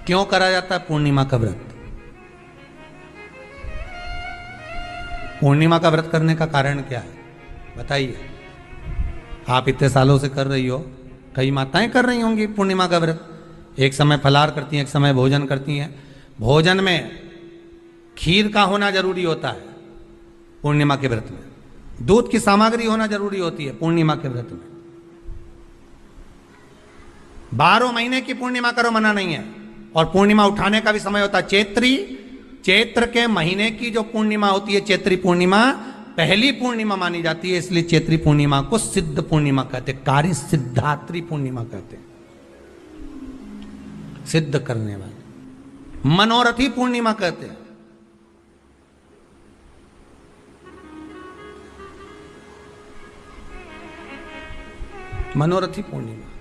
क्यों करा जाता है पूर्णिमा का व्रत? पूर्णिमा का व्रत करने का कारण क्या है बताइए? आप इतने सालों से कर रही हो, कई माताएं कर रही होंगी पूर्णिमा का व्रत। एक समय फलाहार करती हैं, एक समय भोजन करती हैं। भोजन में खीर का होना जरूरी होता है पूर्णिमा के व्रत में, दूध की सामग्री होना जरूरी होती है पूर्णिमा के व्रत में। 12 महीने की पूर्णिमा करो मना नहीं है, और पूर्णिमा उठाने का भी समय होता है चैत्र के महीने की जो पूर्णिमा होती है, चैत्री पूर्णिमा पहली पूर्णिमा मानी जाती है, इसलिए चैत्री पूर्णिमा को सिद्ध पूर्णिमा कहते, कार्य सिद्धात्री पूर्णिमा कहते, सिद्ध करने वाले, मनोरथी पूर्णिमा कहते हैं। मनोरथी पूर्णिमा।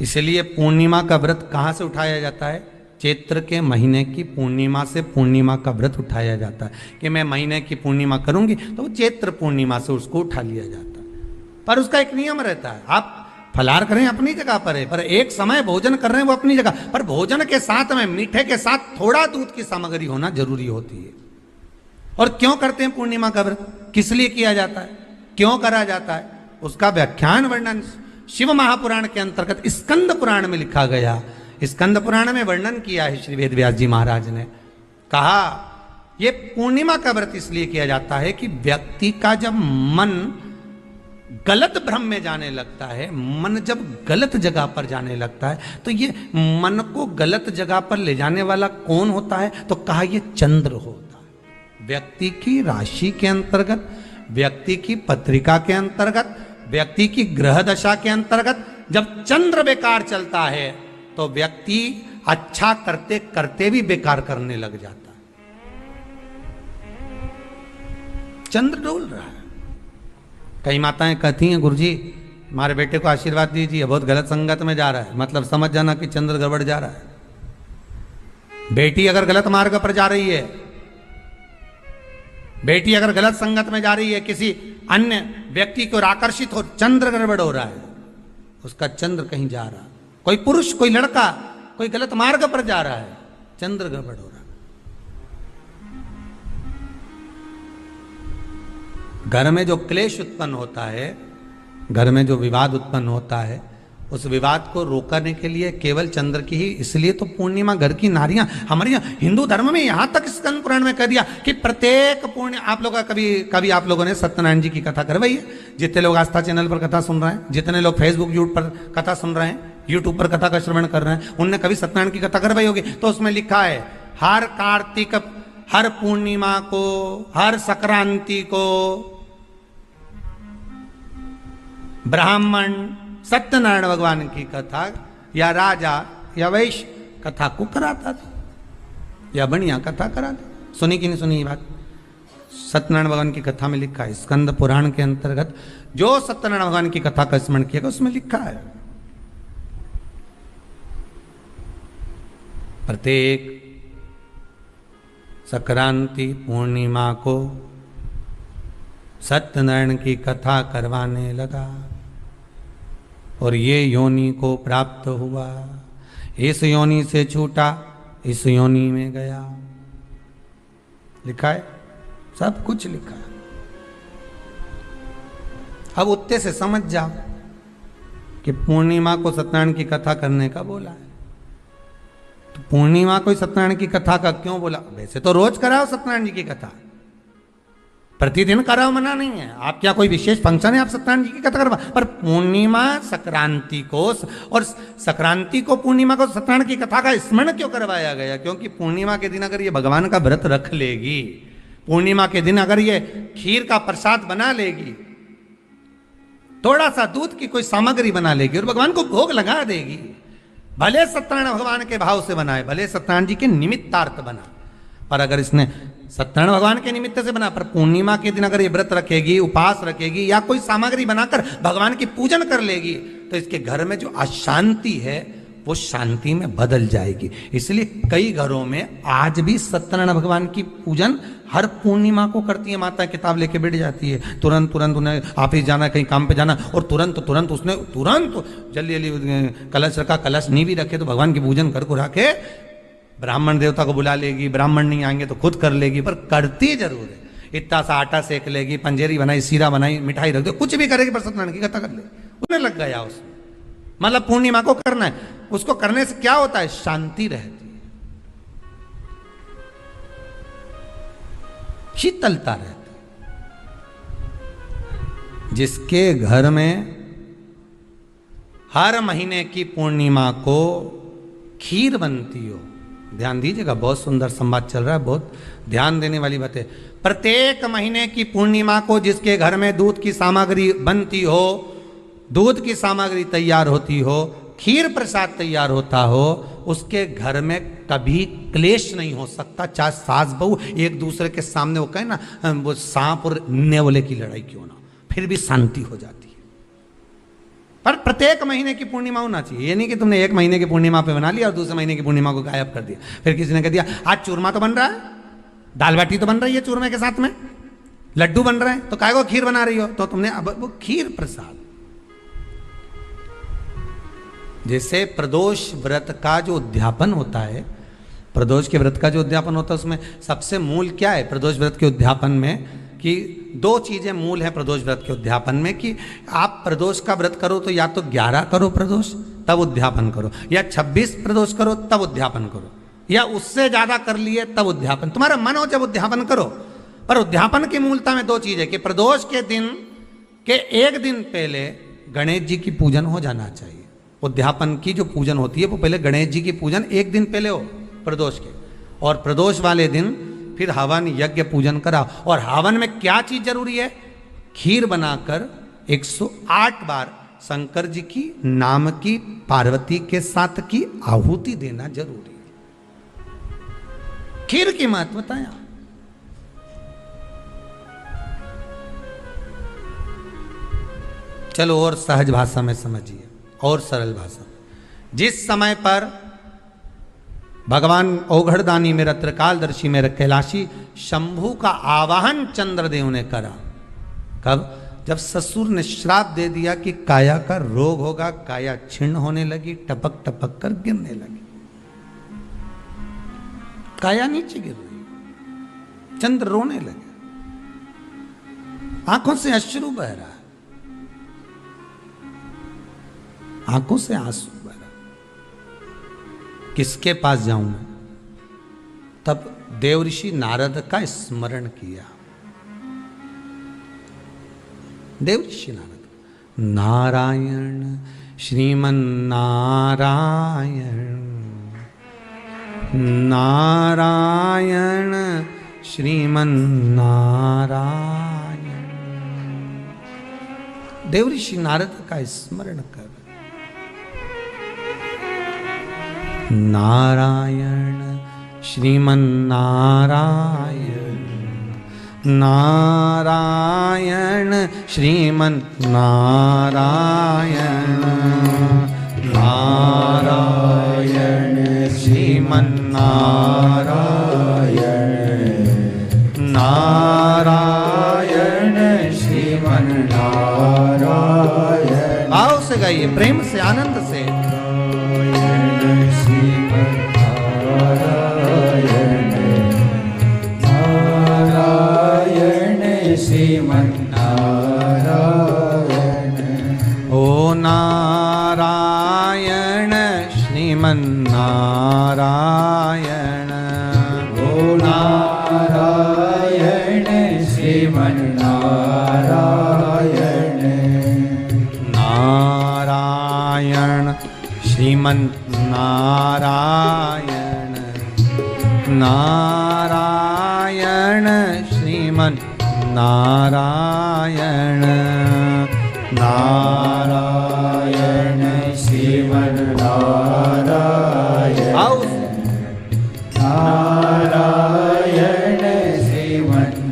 इसलिए पूर्णिमा का व्रत कहां से उठाया जाता है? चैत्र के महीने की पूर्णिमा से पूर्णिमा का व्रत उठाया जाता है कि मैं महीने की पूर्णिमा करूंगी तो वो चैत्र पूर्णिमा से उसको उठा लिया जाता है। पर उसका एक नियम रहता है, आप फलाहार करें अपनी जगह पर है, पर एक समय भोजन कर रहे हैं वो अपनी जगह पर, भोजन के साथ में मीठे के साथ थोड़ा दूध की सामग्री होना जरूरी होती है। और क्यों करते हैं पूर्णिमा का व्रत, किस लिए किया जाता है, क्यों करा जाता है, उसका व्याख्यान वर्णन शिव महापुराण के अंतर्गत स्कंद पुराण में लिखा गया। स्कंद पुराण में वर्णन किया है श्री वेद व्यास जी महाराज ने। कहा ये पूर्णिमा का व्रत इसलिए किया जाता है कि व्यक्ति का जब मन गलत भ्रम में जाने लगता है, मन जब गलत जगह पर जाने लगता है, तो ये मन को गलत जगह पर ले जाने वाला कौन होता है? तो कहा ये चंद्र होता है। व्यक्ति की राशि के अंतर्गत, व्यक्ति की पत्रिका के अंतर्गत, व्यक्ति की ग्रह दशा के अंतर्गत जब चंद्र बेकार चलता है तो व्यक्ति अच्छा करते करते भी बेकार करने लग जाता है। चंद्र डोल रहा है। कई माताएं कहती हैं गुरुजी हमारे बेटे को आशीर्वाद दीजिए, बहुत गलत संगत में जा रहा है, मतलब समझ जाना कि चंद्र गड़बड़ जा रहा है। बेटी अगर गलत मार्ग पर जा रही है, बेटी अगर गलत संगत में जा रही है, किसी अन्य व्यक्ति की ओर आकर्षित हो, चंद्र गड़बड़ हो रहा है, उसका चंद्र कहीं जा रहा है। कोई पुरुष, कोई लड़का कोई गलत मार्ग पर जा रहा है, चंद्र गड़बड़ हो रहा है। घर में जो क्लेश उत्पन्न होता है, घर में जो विवाद उत्पन्न होता है, उस विवाद को रोकने के लिए केवल चंद्र की ही, इसलिए तो पूर्णिमा घर की नारियां, हमारे हिंदू धर्म में यहां तक स्कंद पुराण में कह दिया कि प्रत्येक आप लोग कभी आप लोगों ने सत्यनारायण जी की कथा करवाई है? जितने लोग आस्था चैनल पर कथा सुन रहे हैं, जितने लोग फेसबुक यूट्यूब पर कथा सुन रहे हैं, यूट्यूब पर कथा का श्रवण कर रहे हैं, उनने कभी सत्यनारायण की कथा करवाई होगी। तो उसमें लिखा है हर कार्तिक, हर पूर्णिमा को, हर संक्रांति को ब्राह्मण सत्यनारायण भगवान की कथा या राजा या वैश्य कथा को कराता था, या बढ़िया कथा कराता। सुनी कि नहीं सुनी ये बात? सत्यनारायण भगवान की कथा में लिखा है, स्कंद पुराण के अंतर्गत जो सत्यनारायण भगवान की कथा का स्मरण किया उसमें लिखा है प्रत्येक संक्रांति पूर्णिमा को सत्यनारायण की कथा करवाने लगा और ये योनि को प्राप्त हुआ, इस योनि से छूटा, इस योनि में गया। लिखा है, सब कुछ लिखा है। अब उत्ते से समझ जाओ कि पूर्णिमा को सत्यनारायण की कथा करने का बोला है, तो पूर्णिमा को सत्यनारायण की कथा का क्यों बोला? वैसे तो रोज कराओ सत्यनारायण जी की कथा, प्रतिदिन कराओ, मना नहीं है। आप क्या कोई विशेष फंक्शन है आप सत्यनारायण जी की कथा करवा, पर पूर्णिमा संक्रांति को और संक्रांति को पूर्णिमा को सत्यनारायण की कथा का स्मरण क्यों करवाया गया? क्योंकि पूर्णिमा के दिन अगर ये भगवान का व्रत रख लेगी, पूर्णिमा के दिन अगर ये खीर का प्रसाद बना लेगी, थोड़ा सा दूध की कोई सामग्री बना लेगी और भगवान को भोग लगा देगी, भले सत्यनारायण भगवान के भाव से बनाए, भले सत्यनारायण जी के निमित्तार्थ बना, पर अगर इसने सत्यनारायण भगवान के निमित्त से बना, पर पूर्णिमा के दिन अगर ये व्रत रखेगी, उपास रखेगी या कोई सामग्री बनाकर भगवान की पूजन कर लेगी, तो इसके घर में जो अशांति है वो शांति में बदल जाएगी। इसलिए कई घरों में आज भी सत्यनारायण भगवान की पूजन हर पूर्णिमा को करती है। माता किताब लेके बैठ जाती है, तुरंत तुरंत उन्हें ऑफिस जाना, कहीं काम पे जाना, और तुरंत तुरंत उसने तुरंत जल्दी जल्दी कलश रखा, कलश नहीं भी रखे तो भगवान की पूजन कर को रखे, ब्राह्मण देवता को बुला लेगी, ब्राह्मण नहीं आएंगे तो खुद कर लेगी, पर करती जरूर है। इतना सा आटा सेक लेगी, पंजेरी बनाई, सीरा बनाई, मिठाई रख दो, कुछ भी करेगी पर सत्यनारायण की कथा कर ले, उन्हें लग गया उसमें। मतलब पूर्णिमा को करना है, उसको करने से क्या होता है, शांति रहती है, शीतलता रहती है। जिसके घर में हर महीने की पूर्णिमा को खीर बनती हो, ध्यान दीजिएगा, बहुत सुंदर संवाद चल रहा है, बहुत ध्यान देने वाली बात है। प्रत्येक महीने की पूर्णिमा को जिसके घर में दूध की सामग्री बनती हो, दूध की सामग्री तैयार होती हो, खीर प्रसाद तैयार होता हो, उसके घर में कभी क्लेश नहीं हो सकता। चाहे सास बहू एक दूसरे के सामने वो कहे ना, वो सांप और नेवले की लड़ाई क्यों ना, फिर भी शांति हो जाती है। पर प्रत्येक महीने की पूर्णिमा होना चाहिए। ये नहीं कि तुमने एक महीने की पूर्णिमा पे बना लिया और दूसरे महीने की पूर्णिमा को गायब कर दिया। फिर किसी ने कह दिया आज चूरमा तो बन रहा है, दाल बाटी तो बन रही है चूरमे के साथ में, लड्डू बन रहे हैं, तो काय को खीर बना रही हो, तो तुमने अब वो खीर प्रसाद। जैसे प्रदोष व्रत का जो उद्यापन होता है, प्रदोष के व्रत का जो उद्यापन होता है, उसमें सबसे मूल क्या है प्रदोष व्रत के उद्यापन में, कि दो चीजें मूल है प्रदोष व्रत के उद्यापन में, कि आप प्रदोष का व्रत करो तो या तो 11 करो प्रदोष तब उद्यापन करो, या 26 प्रदोष करो तब उद्यापन करो, या उससे ज्यादा कर लिए तब उद्यापन, तुम्हारा मन हो जब उद्यापन करो। पर उद्यापन की मूलता में दो चीजें, कि प्रदोष के दिन के एक दिन पहले गणेश जी की पूजन हो जाना चाहिए। उद्यापन की जो पूजन होती है वो पहले गणेश जी की पूजन एक दिन पहले हो प्रदोष के, और प्रदोष वाले दिन फिर हवन यज्ञ पूजन करा। और हवन में क्या चीज जरूरी है, खीर बनाकर 108 बार शंकर जी की नाम की पार्वती के साथ की आहुति देना जरूरी है। खीर की महत्वता है। चलो और सहज भाषा में समझिए, और सरल भाषा। जिस समय पर भगवान औघड़दानी मेरा त्रिकालदर्शी मेरा कैलाशी शंभु का आवाहन चंद्रदेव ने करा, कब, जब ससुर ने श्राप दे दिया कि काया का रोग होगा, काया छिन्न होने लगी, टपक टपक कर गिरने लगी, काया नीचे गिर रही, चंद्र रोने लगे, आंखों से अश्रु बह रहा है, आंखों से आंसू बह रहा, किसके पास जाऊं मैं। तब देवऋषि नारद का स्मरण किया। देवऋषि नारद, नारायण श्रीमन नारायण, नारायण श्रीमन नारायण। देवऋषि नारद का स्मरण कर, नारायण श्रीमन नारायण, नारायण श्रीमन नारायण, नारायण श्रीमन नारायण, नारायण श्रीमन नारायण। भाव से गाइए, प्रेम से, आनंद से। श्रीमन्नारायण, ओ नारायण श्रीमन्नारायण, ओ नारायण श्रीमन्नारायण, नारायण श्रीमन्नारायण, नारायण श्रीमन्नारायण, नारायण श्रीमन्नारायण, नारायण श्रीमन्नारायण।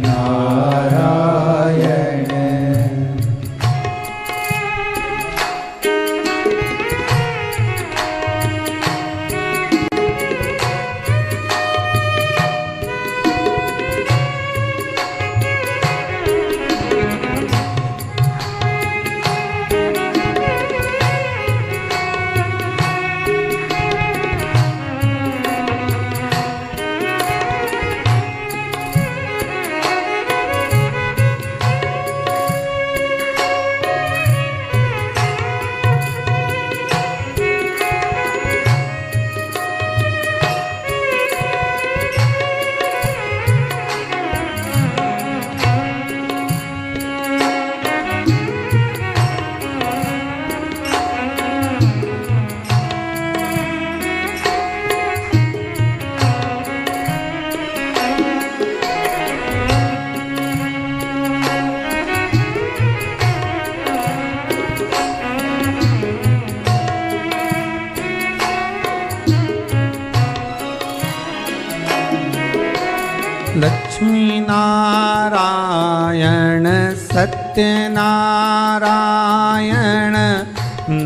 लक्ष्मी नारायण सत्यनारायण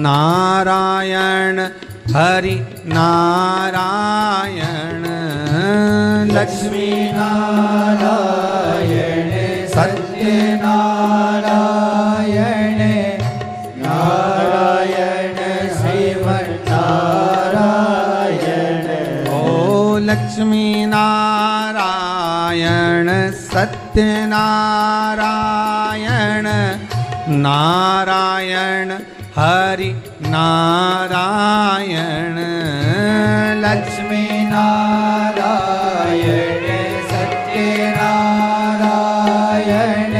नारायण हरि नारायण लक्ष्मी नारायण सत्यनारायण नारायण श्रीमन्नारायण। ओ लक्ष्मी नारायण सत्यनारायण नारायण हरि नारायण लक्ष्मी नारायण सत्यनारायण।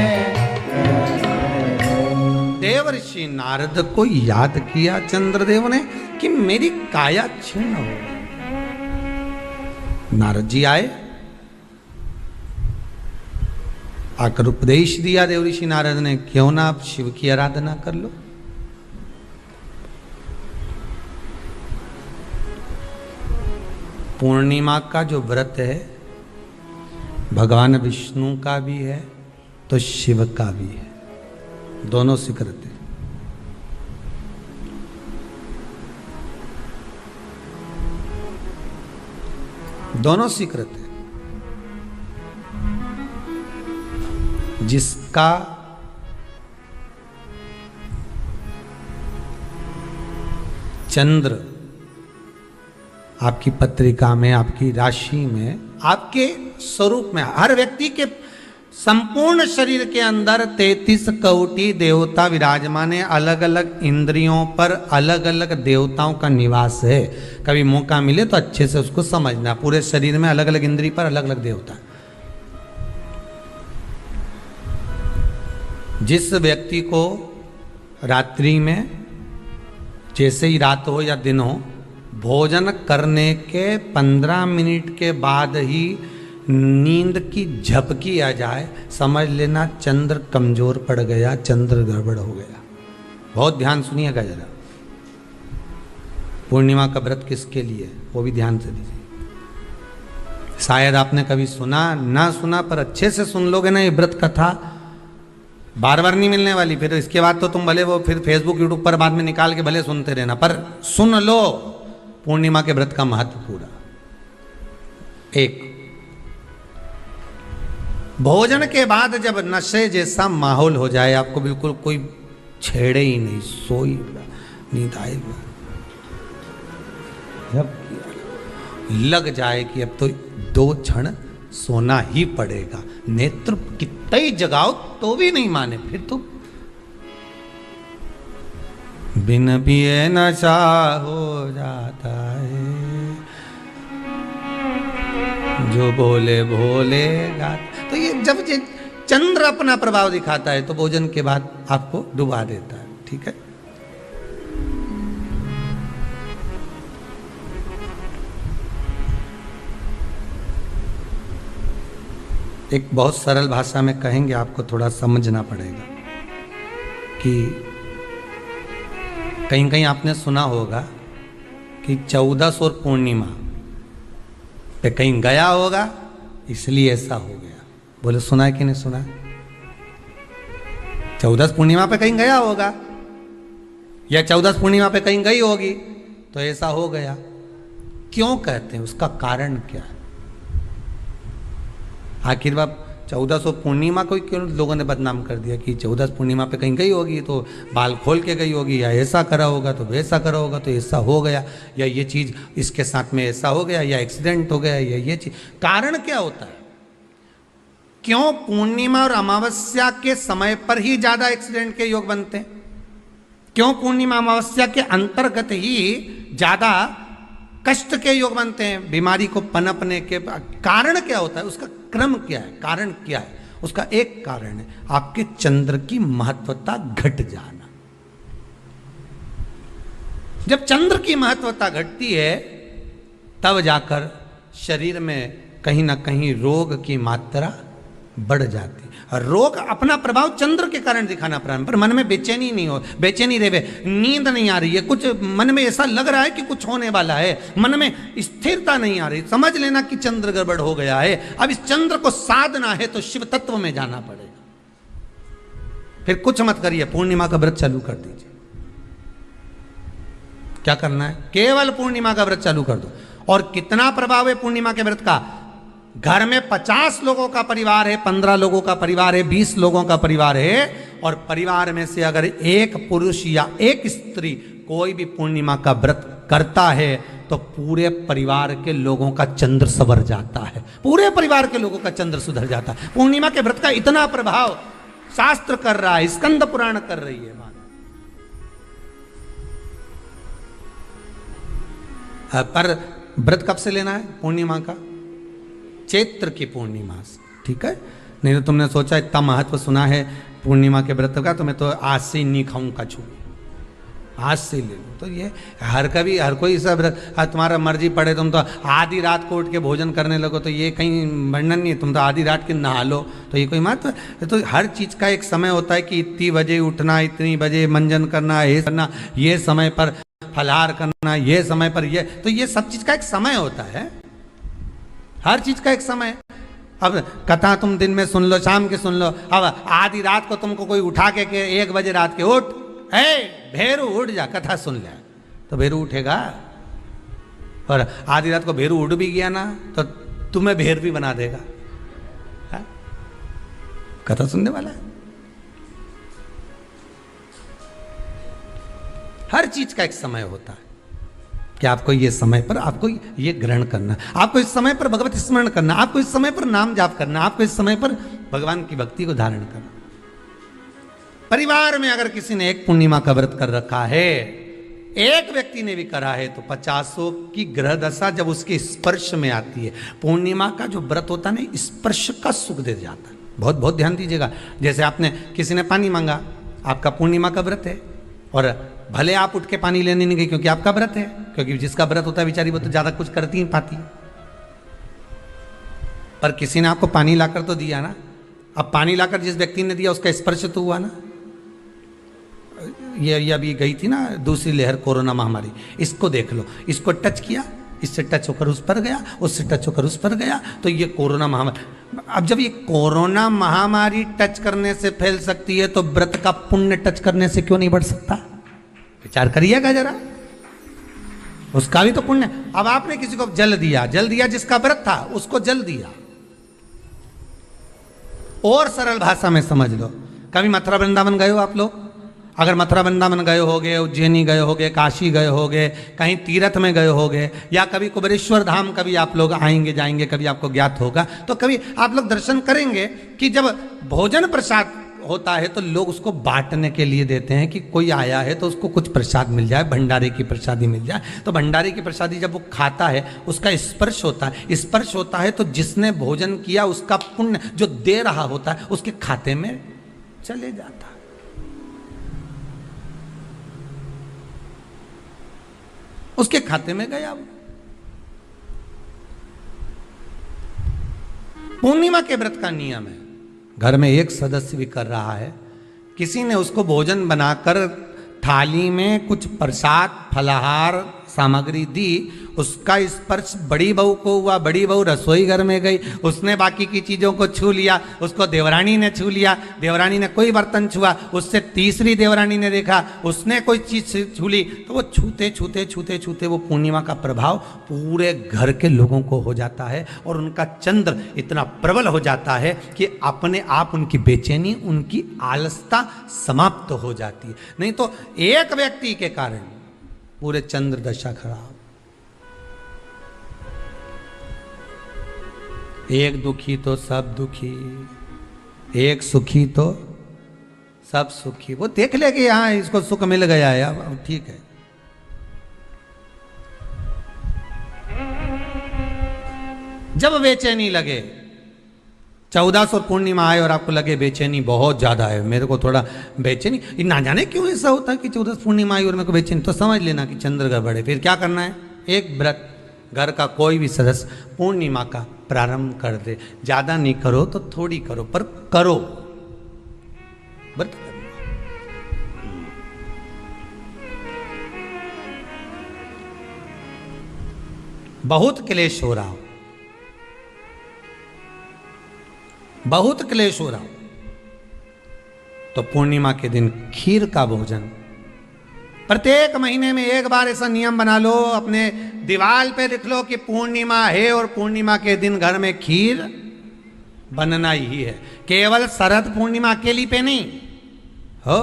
देवर्षि नारद को याद किया चंद्रदेव ने कि मेरी काया क्षीण हो गई। नारद जी आए, आकर उपदेश दिया देवर्षि नारद ने, क्यों ना आप शिव की आराधना कर लो। पूर्णिमा का जो व्रत है भगवान विष्णु का भी है तो शिव का भी है, दोनों स्वीकृत है। दोनों स्वीकृत है। जिसका चंद्र आपकी पत्रिका में, आपकी राशि में, आपके स्वरूप में, हर व्यक्ति के संपूर्ण शरीर के अंदर 33 कोटि देवता विराजमान है। अलग अलग इंद्रियों पर अलग अलग देवताओं का निवास है। कभी मौका मिले तो अच्छे से उसको समझना। पूरे शरीर में अलग अलग इंद्रिय पर अलग अलग देवता। जिस व्यक्ति को रात्रि में, जैसे ही रात हो या दिन हो, भोजन करने के 15 मिनट के बाद ही नींद की झपकी आ जाए, समझ लेना चंद्र कमजोर पड़ गया, चंद्र गड़बड़ हो गया। बहुत ध्यान सुनिएगा जरा। पूर्णिमा का व्रत किसके लिए, वो भी ध्यान से दीजिए। शायद आपने कभी सुना ना सुना, पर अच्छे से सुन लोगे ना ये व्रत कथा, बार बार नहीं मिलने वाली। फिर इसके बाद तो तुम भले वो फिर फेसबुक यूट्यूब पर बाद में निकाल के भले सुनते रहना, पर सुन लो पूर्णिमा के व्रत का महत्व पूरा। एक, भोजन के बाद जब नशे जैसा माहौल हो जाए, आपको बिल्कुल कोई छेड़े ही नहीं, सोई नींद आए, जब लग जाए कि अब तो 2 क्षण सोना ही पड़ेगा, नेत्र कितना ही जगाओ तो भी नहीं माने, फिर तो बिन पिए नशा हो जाता है, जो बोले भोले गाता। तो ये जब ये चंद्र अपना प्रभाव दिखाता है तो भोजन के बाद आपको डुबा देता है। ठीक है, एक बहुत सरल भाषा में कहेंगे, आपको थोड़ा समझना पड़ेगा कि कहीं कहीं आपने सुना होगा कि 14 और पूर्णिमा पे कहीं गया होगा इसलिए ऐसा हो गया। बोले सुना है कि नहीं सुना? 14 पूर्णिमा पे कहीं गया होगा या 14 पूर्णिमा पे कहीं गई होगी तो ऐसा हो गया। क्यों कहते हैं, उसका कारण क्या है? आखिर बात 1400 पूर्णिमा को क्यों लोगों ने बदनाम कर दिया कि 14 पूर्णिमा पे कहीं गई होगी तो बाल खोल के गई होगी, या ऐसा करा होगा तो वैसा करा होगा तो ऐसा हो गया, या ये चीज़ इसके साथ में ऐसा हो गया, या एक्सीडेंट हो गया, या ये चीज़। कारण क्या होता है? क्यों पूर्णिमा और अमावस्या के समय पर ही ज़्यादा एक्सीडेंट के योग बनते हैं? क्यों पूर्णिमा अमावस्या के अंतर्गत ही ज़्यादा कष्ट के योग बनते हैं, बीमारी को पनपने के? कारण क्या होता है, उसका क्रम क्या है, कारण क्या है? उसका एक कारण है आपके चंद्र की महत्वता घट जाना। जब चंद्र की महत्वता घटती है तब जाकर शरीर में कहीं ना कहीं रोग की मात्रा बढ़ जाती है। रोग अपना प्रभाव चंद्र के कारण दिखाना प्रारंभ, पर मन में बेचैनी नहीं हो, बेचैनी रहे, नींद नहीं आ रही है, कुछ मन में ऐसा लग रहा है कि कुछ होने वाला है, मन में स्थिरता नहीं आ रही, समझ लेना कि चंद्र गड़बड़ हो गया है। अब इस चंद्र को साधना है तो शिव तत्व में जाना पड़ेगा। फिर कुछ मत करिए, पूर्णिमा का व्रत चालू कर दीजिए। क्या करना है? केवल पूर्णिमा का व्रत चालू कर दो। और कितना प्रभाव है पूर्णिमा के व्रत का? घर में 50 लोगों का परिवार है, 15 लोगों का परिवार है, 20 लोगों का परिवार है, और परिवार में से अगर एक पुरुष या एक स्त्री कोई भी पूर्णिमा का व्रत करता है तो पूरे परिवार के लोगों का चंद्र संवर जाता है, पूरे परिवार के लोगों का चंद्र सुधर जाता है। पूर्णिमा के व्रत का इतना प्रभाव शास्त्र कर रहा है, स्कंद पुराण कर रही है बात। पर व्रत कब से लेना है पूर्णिमा का? चैत्र की पूर्णिमा से, ठीक है? नहीं तो तुमने सोचा इतना महत्व सुना है पूर्णिमा के व्रत का तो मैं तो आज से ही नहीं खाऊंगा छूंगी, आज से ले लो। तो ये हर कोई सब तुम्हारा मर्जी पड़े, तुम तो आधी रात को उठ के भोजन करने लगो तो ये कहीं वर्णन नहीं है। तुम तो आधी रात के नहा लो तो ये कोई महत्व? तो हर चीज़ का एक समय होता है कि इतनी बजे उठना, इतनी बजे मंजन करना, ये करना, ये समय पर फलाहार करना, ये समय पर ये, तो ये सब चीज़ का एक समय होता है, हर चीज़ का एक समय। अब कथा तुम दिन में सुन लो, शाम के सुन लो, अब आधी रात को तुमको कोई उठा के 1 बजे रात के उठ, भेरू उठ जा, कथा सुन ले, तो भेरू उठेगा? और आधी रात को भेरू उठ भी गया ना तो तुम्हें भेर भी बना देगा। हा? कथा सुनने वाला है। हर चीज का एक समय होता है कि आपको ये समय पर आपको ये ग्रहण करना, आपको इस समय पर भगवत स्मरण करना, आपको इस समय पर नाम जाप करना, आपको इस समय पर भगवान की भक्ति को धारण करना। परिवार में अगर किसी ने एक पूर्णिमा का व्रत कर रखा है, एक व्यक्ति ने भी करा है, तो 50 की ग्रह दशा जब उसके स्पर्श में आती है, पूर्णिमा का जो व्रत होता है ना, स्पर्श का सुख दे जाता है। बहुत बहुत ध्यान दीजिएगा। जैसे आपने किसी ने पानी मांगा, आपका पूर्णिमा का व्रत है, और भले आप उठ के पानी लेने नहीं गए क्योंकि आपका व्रत है, क्योंकि जिसका व्रत होता है बेचारी वो तो ज्यादा कुछ करती नहीं पाती, पर किसी ने आपको पानी लाकर तो दिया ना। अब पानी लाकर जिस व्यक्ति ने दिया उसका स्पर्श तो हुआ ना। ये अभी गई थी ना दूसरी लहर कोरोना महामारी, इसको देख लो, इसको टच किया, इससे टच होकर उस पर गया, उससे टच होकर उस पर गया, तो ये कोरोना महामारी। अब जब ये कोरोना महामारी टच करने से फैल सकती है तो व्रत का पुण्य टच करने से क्यों नहीं बढ़ सकता? विचार करिएगा जरा, उसका भी तो पुण्य। अब आपने किसी को जल दिया जिसका व्रत था उसको जल दिया। और सरल भाषा में समझ लो, कभी मथुरा वृंदावन गए हो आप लोग? अगर मथुरा वृंदावन गए होगे, उज्जैनी गए होगे, काशी गए होगे, कहीं तीर्थ में गए होगे, या कभी कुबेरेश्वर धाम कभी आप लोग आएंगे जाएंगे, कभी आपको ज्ञात होगा, तो कभी आप लोग दर्शन करेंगे कि जब भोजन प्रसाद होता है तो लोग उसको बांटने के लिए देते हैं कि कोई आया है तो उसको कुछ प्रसाद मिल जाए, भंडारे की प्रसादी मिल जाए। तो भंडारे की प्रसादी जब वो खाता है उसका स्पर्श होता है, स्पर्श होता है तो जिसने भोजन किया उसका पुण्य जो दे रहा होता है उसके खाते में चले जाता है। उसके खाते में गया वो। पूर्णिमा के व्रत का नियम है, घर में एक सदस्य भी कर रहा है, किसी ने उसको भोजन बनाकर थाली में कुछ प्रसाद फलाहार सामग्री दी, उसका स्पर्श बड़ी बहू को हुआ, बड़ी बहू रसोई घर में गई, उसने बाकी की चीज़ों को छू लिया, उसको देवरानी ने छू लिया, देवरानी ने कोई बर्तन छुआ, उससे तीसरी देवरानी ने देखा, उसने कोई चीज़ छू ली, तो वो छूते छूते छूते छूते वो पूर्णिमा का प्रभाव पूरे घर के लोगों को हो जाता है, और उनका चंद्र इतना प्रबल हो जाता है कि अपने आप उनकी बेचैनी, उनकी आलसता समाप्त हो जाती है। नहीं तो एक व्यक्ति के कारण पूरे चंद्र दशा खराब। एक दुखी तो सब दुखी, एक सुखी तो सब सुखी। वो देख ले कि हाँ इसको सुख मिल गया है, अब ठीक है। जब बेचैनी लगे, 14 और पूर्णिमा आए और आपको लगे बेचैनी बहुत ज्यादा है, मेरे को थोड़ा बेचैनी, ना जाने क्यों ऐसा होता है कि 14 पूर्णिमा आई और मेरे को बेचैनी, तो समझ लेना कि चंद्र गड़बड़ है। फिर क्या करना है? एक व्रत, घर का कोई भी सदस्य पूर्णिमा का प्रारंभ कर दे। ज्यादा नहीं करो तो थोड़ी करो, पर करो, व्रत करना। बहुत क्लेश हो रहा हो, बहुत क्लेश हो रहा हो, तो पूर्णिमा के दिन खीर का भोजन प्रत्येक महीने में एक बार ऐसा नियम बना लो, अपने दीवार पे लिख लो कि पूर्णिमा है और पूर्णिमा के दिन घर में खीर बनना ही है। केवल शरद पूर्णिमा अकेली पे नहीं हो,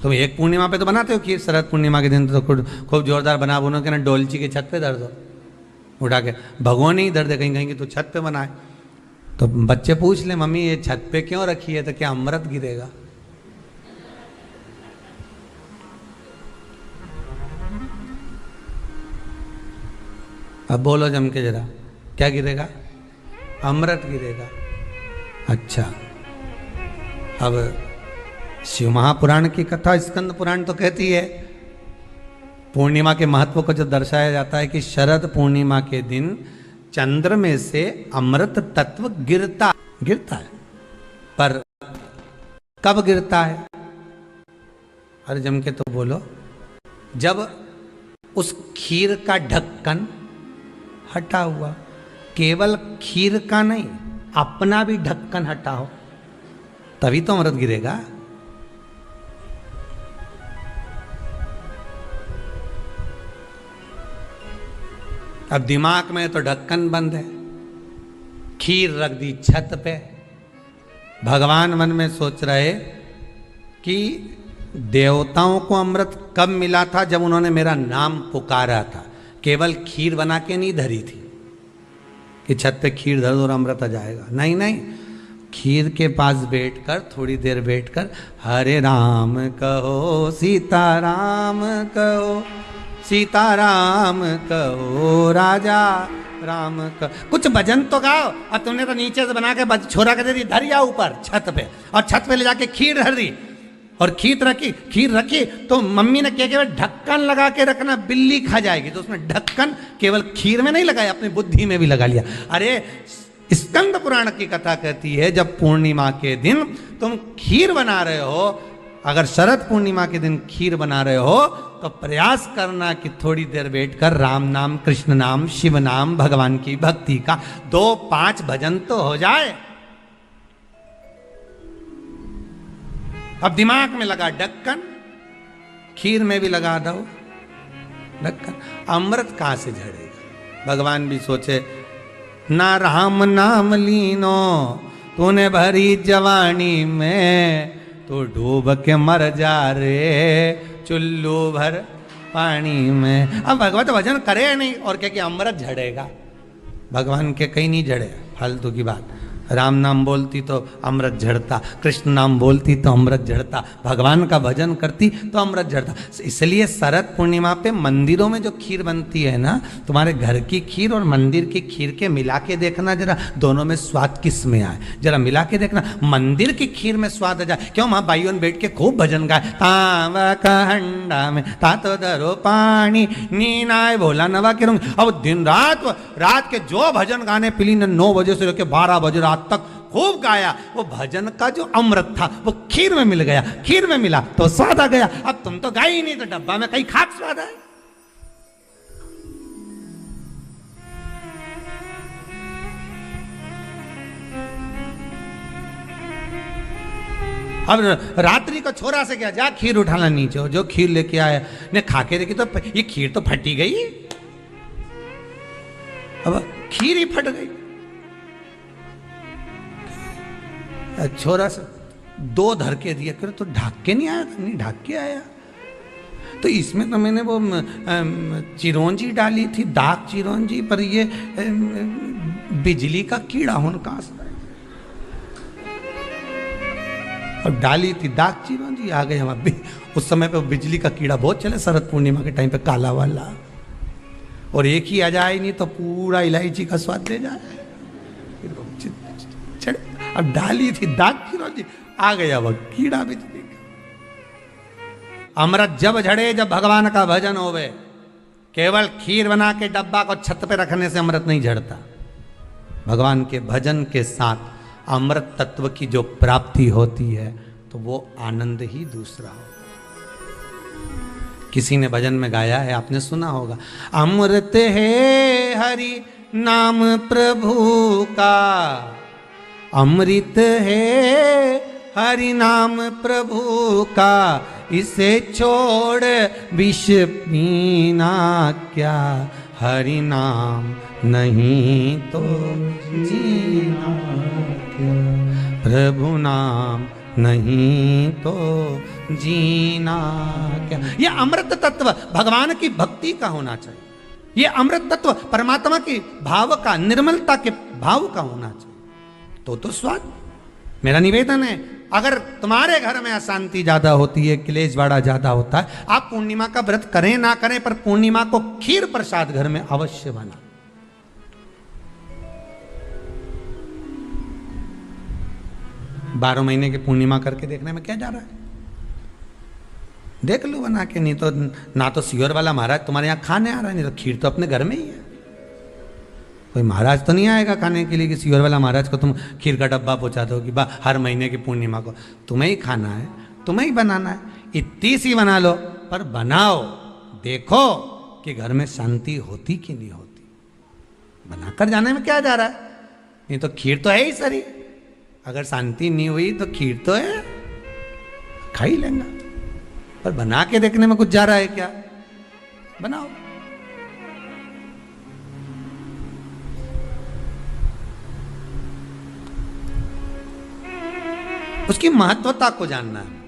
तुम एक पूर्णिमा पे तो बनाते हो खीर, शरद पूर्णिमा के दिन तो खूब जोरदार बना बुनो के ना डोलची के छत पे धर दो, उठा के भगवान ही धर दे, कहीं कहीं की तो छत पे बनाए। तो बच्चे पूछ ले मम्मी ये छत पे क्यों रखी है, तो क्या अमृत गिरेगा? अब बोलो जम के जरा, क्या गिरेगा? अमृत गिरेगा। अच्छा, अब शिव महापुराण की कथा स्कंद पुराण तो कहती है, पूर्णिमा के महत्व को जो दर्शाया जाता है कि शरद पूर्णिमा के दिन चंद्र में से अमृत तत्व गिरता है, पर कब गिरता है? अरे जम के तो बोलो, जब उस खीर का ढक्कन हटा हुआ, केवल खीर का नहीं अपना भी ढक्कन हटाओ, तभी तो अमृत गिरेगा। अब दिमाग में तो ढक्कन बंद है, खीर रख दी छत पे, भगवान मन में सोच रहे कि देवताओं को अमृत कब मिला था? जब उन्होंने मेरा नाम पुकारा था। केवल खीर बना के नहीं धरी थी कि छत पे खीर धर दो और अमृत आ जाएगा, नहीं नहीं, खीर के पास बैठकर थोड़ी देर बैठकर हरे राम कहो सीताराम कहो, सीताराम कहो राजा राम कहो, कुछ भजन तो गाओ। और तुमने तो नीचे से बना के छोरा कर दे दी, धरिया ऊपर छत पे, और छत पे ले जाके खीर धर दी और खीर रखी तो मम्मी ने क्या केवल ढक्कन लगा के रखना, बिल्ली खा जाएगी, तो उसमें ढक्कन केवल खीर में नहीं लगाया, अपनी बुद्धि में भी लगा लिया। अरे स्कंद पुराण की कथा कहती है जब पूर्णिमा के दिन तुम खीर बना रहे हो, अगर शरद पूर्णिमा के दिन खीर बना रहे हो तो प्रयास करना कि थोड़ी देर बैठकर राम नाम, कृष्ण नाम, शिव नाम, भगवान की भक्ति का 2-5 भजन तो हो जाए। अब दिमाग में लगा ढक्कन, खीर में भी लगा दो ढक्कन, अमृत कहां से झड़ेगा? भगवान भी सोचे, ना राम नाम लीनो तूने भरी जवानी में, तो डूब के मर जा रे चुल्लू भर पानी में। अब भगवत भजन करे नहीं और क्या कि अमृत झड़ेगा? भगवान के कहीं नहीं झड़े, फालतू की बात। राम नाम बोलती तो अमृत झड़ता, कृष्ण नाम बोलती तो अमृत झड़ता, भगवान का भजन करती तो अमृत झड़ता। इसलिए शरद पूर्णिमा पे मंदिरों में जो खीर बनती है ना, तुम्हारे घर की खीर और मंदिर की खीर के मिला के देखना जरा, दोनों में स्वाद किस में आए, जरा मिला के देखना। मंदिर की खीर में स्वाद आ जाए, क्यों वहां भाइयों बैठ के खूब भजन गाए, तांबा का हंडा में तातो दरो पानी नीनाए भोला नवा के रंग। अब दिन रात के जो भजन गाने पिली ने 9 बजे से लेकर 12 बजे रात तक खूब गाया, वो भजन का जो अमृत था वो खीर में मिल गया, खीर में मिला तो स्वाद आ गया। अब तुम तो गाई ही नहीं, तो डब्बा में कहीं खाक स्वाद है। अब रात्रि को छोरा से क्या, जा खीर उठाना नीचे, जो खीर लेके आया ने खा के देखी तो ये खीर तो फटी गई, अब खीर ही फट गई। छोरा से 2 धर के दिया, कर तो ढाक के नहीं आया, नहीं ढाक के आया, तो इसमें तो मैंने वो चिरौंजी डाली थी, दाग चिरौंजी, पर ये बिजली का कीड़ा होने का, और डाली थी दाग चिरौंजी, आ गए हम। उस समय पे बिजली का कीड़ा बहुत चले, शरद पूर्णिमा के टाइम पे काला वाला, और एक ही आ जाए नहीं तो पूरा इलायची का स्वाद ले जाए। अब डाली थी दाग चिरौंजी, आ गया वह कीड़ा बिजली का। अमृत जब झड़े, जब भगवान का भजन होवे, केवल खीर बना के डब्बा को छत पे रखने से अमृत नहीं झड़ता। भगवान के भजन के साथ अमृत तत्व की जो प्राप्ति होती है तो वो आनंद ही दूसरा हो। किसी ने भजन में गाया है, आपने सुना होगा, अमृत है हरि नाम प्रभु का, अमृत है हरि नाम प्रभु का, इसे छोड़ विष पीना क्या, हरि नाम नहीं तो जीना क्या, प्रभु नाम नहीं तो जीना क्या। ये अमृत तत्व भगवान की भक्ति का होना चाहिए। ये अमृत तत्व परमात्मा की भाव का, निर्मलता के भाव का होना चाहिए। तो स्वाद। मेरा निवेदन है, अगर तुम्हारे घर में अशांति ज्यादा होती है, क्लेश बड़ा ज्यादा होता है, आप पूर्णिमा का व्रत करें ना करें, पर पूर्णिमा को खीर प्रसाद घर में अवश्य बना। 12 महीने की पूर्णिमा करके देखने में क्या जा रहा है? देख लो बना के। नहीं तो ना तो सियोर वाला महाराज तुम्हारे यहाँ खाने आ रहा है, नहीं तो खीर तो अपने घर में ही है। कोई महाराज तो नहीं आएगा खाने के लिए कि सियोर वाला महाराज को तुम खीर का डब्बा पहुंचा दो कि हर महीने की पूर्णिमा को तुम्हें ही खाना है, तुम्हें ही बनाना है। इतनी सी बना लो, पर बनाओ, देखो कि घर में शांति होती कि नहीं होती। बनाकर जाने में क्या जा रहा है? नहीं तो खीर तो है ही सरी, अगर शांति नहीं हुई तो खीर तो है, खा ही लेंगे। पर बना के देखने में कुछ जा रहा है क्या? बनाओ। उसकी महत्वता को जानना है।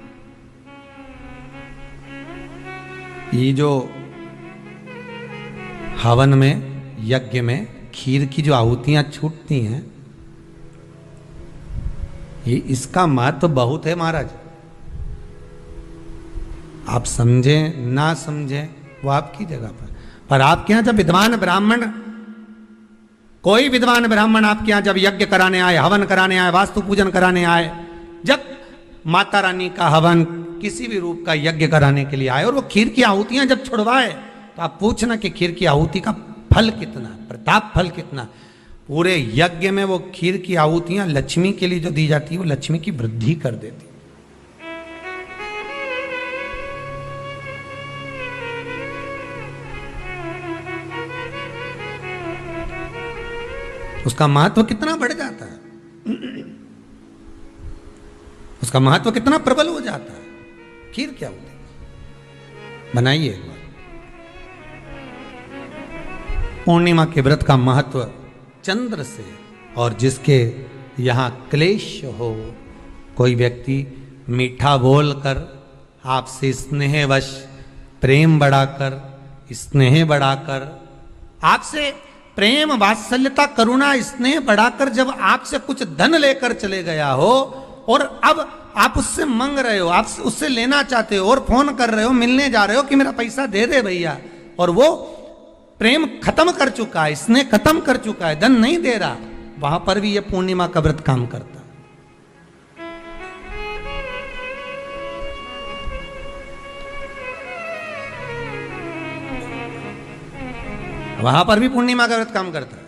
ये जो हवन में, यज्ञ में खीर की जो आहुतियां छूटती हैं, ये इसका महत्व बहुत है महाराज। आप समझें ना समझें वो आपकी जगह पर आपके यहां जब विद्वान ब्राह्मण, कोई विद्वान ब्राह्मण आपके यहां जब यज्ञ कराने आए, हवन कराने आए, वास्तु पूजन कराने आए, जब माता रानी का हवन, किसी भी रूप का यज्ञ कराने के लिए आए और वो खीर की आहुतियां जब छुड़वाए, तो आप पूछना कि खीर की आहुति का फल कितना, प्रताप फल कितना। पूरे यज्ञ में वो खीर की आहुतियां लक्ष्मी के लिए जो दी जाती है, वो लक्ष्मी की वृद्धि कर देती। उसका महत्व कितना बढ़ जाता है, उसका महत्व कितना प्रबल हो जाता है। खीर क्या होती है? बनाइए एक बार। पूर्णिमा के व्रत का महत्व चंद्र से, और जिसके यहाँ क्लेश हो, कोई व्यक्ति मीठा बोलकर आपसे स्नेहवश, प्रेम बढ़ाकर, स्नेह बढ़ाकर, आपसे प्रेम, वात्सल्यता, करुणा, स्नेह बढ़ाकर जब आपसे कुछ धन लेकर चले गया हो, और अब आप उससे मांग रहे हो, आप उससे लेना चाहते हो, और फोन कर रहे हो, मिलने जा रहे हो कि मेरा पैसा दे दे भैया, और वो प्रेम खत्म कर चुका है, स्नेह खत्म कर चुका है, धन नहीं दे रहा, वहां पर भी यह पूर्णिमा का व्रत काम करता है। वहां पर भी पूर्णिमा का व्रत काम करता है।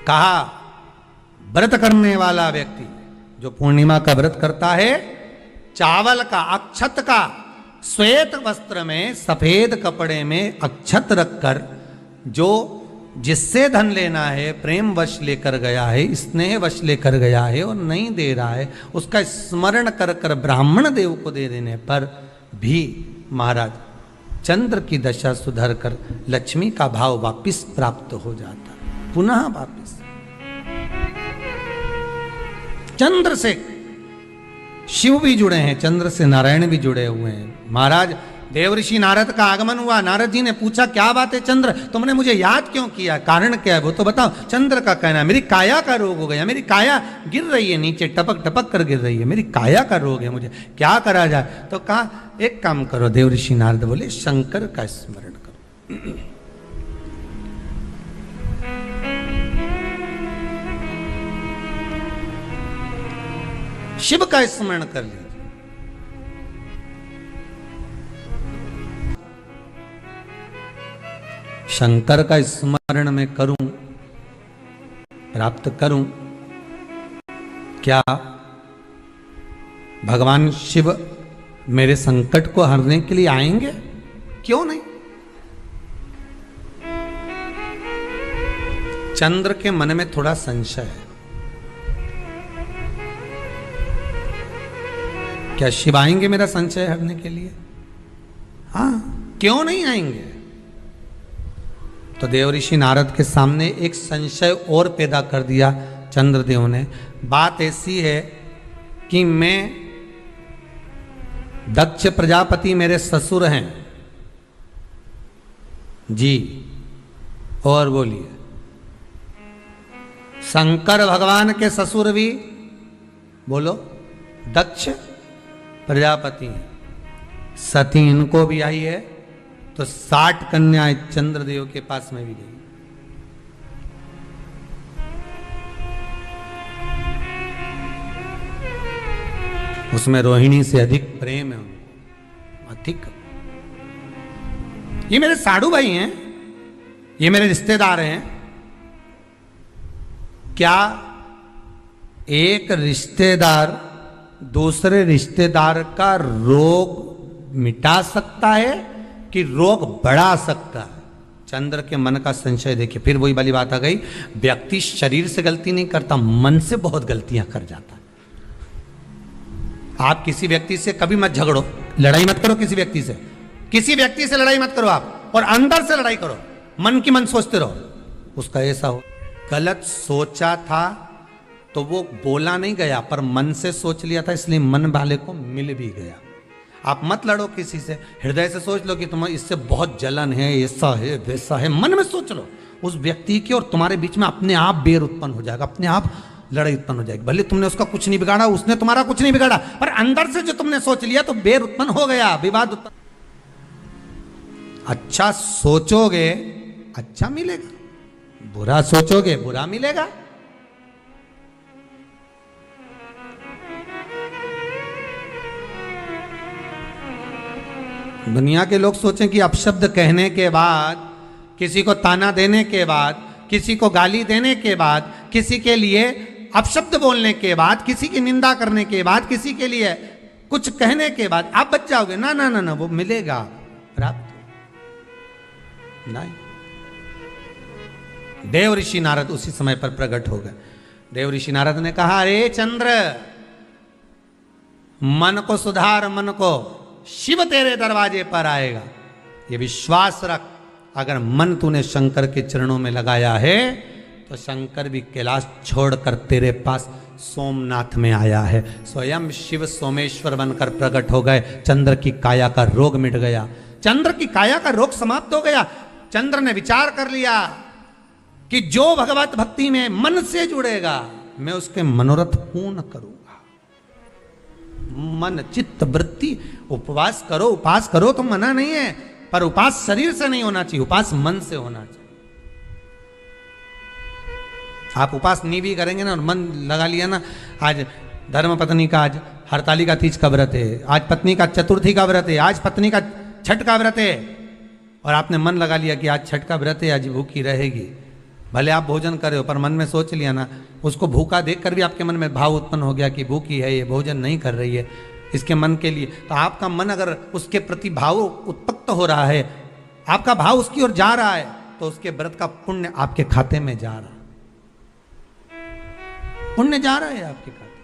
कहा, व्रत करने वाला व्यक्ति जो पूर्णिमा का व्रत करता है, चावल का, अक्षत का, श्वेत वस्त्र में, सफेद कपड़े में अक्षत रखकर, जो जिससे धन लेना है, प्रेम वश लेकर गया है, स्नेह वश लेकर गया है और नहीं दे रहा है, उसका स्मरण कर कर ब्राह्मण देव को दे देने पर भी महाराज चंद्र की दशा सुधर कर लक्ष्मी का भाव वापिस प्राप्त हो जाता है, पुनः वापिस। चंद्र से शिव भी जुड़े हैं, चंद्र से नारायण भी जुड़े हुए हैं। महाराज देवऋषि नारद का आगमन हुआ, नारद जी ने पूछा क्या बात है चंद्र, तुमने मुझे याद क्यों किया, कारण क्या है वो तो बताओ। चंद्र का कहना, मेरी काया का रोग हो गया, मेरी काया गिर रही है नीचे, टपक टपक कर गिर रही है, मेरी काया का रोग है, मुझे क्या करा जाए। तो कहा एक काम करो, देवऋषि नारद बोले शंकर का स्मरण करो। शिव का स्मरण कर लीजिए। शंकर का स्मरण मैं करूं, प्राप्त करूं, क्या भगवान शिव मेरे संकट को हरने के लिए आएंगे? क्यों नहीं? चंद्र के मन में थोड़ा संशय है, क्या शिव आएंगे मेरा संशय हरने के लिए? हाँ, क्यों नहीं आएंगे? तो देव ऋषि नारद के सामने एक संशय और पैदा कर दिया चंद्रदेव ने। बात ऐसी है कि मैं, दक्ष प्रजापति मेरे ससुर हैं जी, और बोलिए, शंकर भगवान के ससुर भी बोलो दक्ष प्रजापति हैं, सती इनको भी आई है, तो 60 कन्याएं चंद्रदेव के पास में भी गई। उसमें रोहिणी से अधिक प्रेम है उनको, अधिक। ये मेरे साधु भाई हैं, ये मेरे रिश्तेदार हैं। क्या एक रिश्तेदार दूसरे रिश्तेदार का रोग मिटा सकता है कि रोग बढ़ा सकता है? चंद्र के मन का संशय देखिए। फिर वही वाली बात आ गई, व्यक्ति शरीर से गलती नहीं करता, मन से बहुत गलतियां कर जाता है। आप किसी व्यक्ति से कभी मत झगड़ो, लड़ाई मत करो किसी व्यक्ति से, किसी व्यक्ति से लड़ाई मत करो आप, और अंदर से लड़ाई करो, मन की मन सोचते रहो। उसका ऐसा हो, गलत सोचा था तो वो बोला नहीं गया, पर मन से सोच लिया था, इसलिए मन वाले को मिल भी गया। आप मत लड़ो किसी से, हृदय से सोच लो कि तुम्हें इससे बहुत जलन है, ऐसा है वैसा है, मन में सोच लो उस व्यक्ति की, और तुम्हारे बीच में अपने आप बैर उत्पन्न हो जाएगा, अपने आप लड़ाई उत्पन्न हो जाएगी। भले तुमने उसका कुछ नहीं बिगाड़ा, उसने तुम्हारा कुछ नहीं बिगाड़ा, पर अंदर से जो तुमने सोच लिया तो बैर उत्पन्न हो गया, विवाद उत्पन्न। अच्छा सोचोगे अच्छा मिलेगा, बुरा सोचोगे बुरा मिलेगा। दुनिया के लोग सोचें कि अपशब्द कहने के बाद, किसी को ताना देने के बाद, किसी को गाली देने के बाद, किसी के लिए अपशब्द बोलने के बाद, किसी की निंदा करने के बाद, किसी के लिए कुछ कहने के बाद आप बच जाओगे। ना ना ना ना, वो मिलेगा प्राप्त नहीं। देव ऋषि नारद उसी समय पर प्रकट हो गए। देव ऋषि नारद ने कहा, अरे चंद्र, मन को सुधार, मन को, शिव तेरे दरवाजे पर आएगा, ये विश्वास रख। अगर मन तूने शंकर के चरणों में लगाया है तो शंकर भी कैलाश छोड़कर तेरे पास सोमनाथ में आया है। स्वयं शिव सोमेश्वर बनकर प्रकट हो गए। चंद्र की काया का रोग मिट गया, चंद्र की काया का रोग समाप्त हो गया। चंद्र ने विचार कर लिया कि जो भगवत भक्ति में मन से जुड़ेगा, मैं उसके मनोरथ पूर्ण करूंगा। मन चित्त वृत्ति, उपवास करो, उपास करो तो मना नहीं है, पर उपास शरीर से नहीं होना चाहिए, उपास मन से होना चाहिए। आप उपास नहीं भी करेंगे ना और मन लगा लिया ना, आज धर्म पत्नी का आज हरतालिका तीज का व्रत है, आज पत्नी का चतुर्थी का व्रत है, आज पत्नी का छठ का व्रत है, और आपने मन लगा लिया कि आज छठ का व्रत है, आज भूखी रहेगी। भले आप भोजन कर रहे हो, पर मन में सोच लिया ना, उसको भूखा देखकर भी आपके मन में भाव उत्पन्न हो गया कि भूखी है, ये भोजन नहीं कर रही है, इसके मन के लिए। तो आपका मन अगर उसके प्रति भाव उत्पन्न हो रहा है, आपका भाव उसकी ओर जा रहा है, तो उसके व्रत का पुण्य आपके खाते में जा रहा है, पुण्य जा रहा है आपके खाते।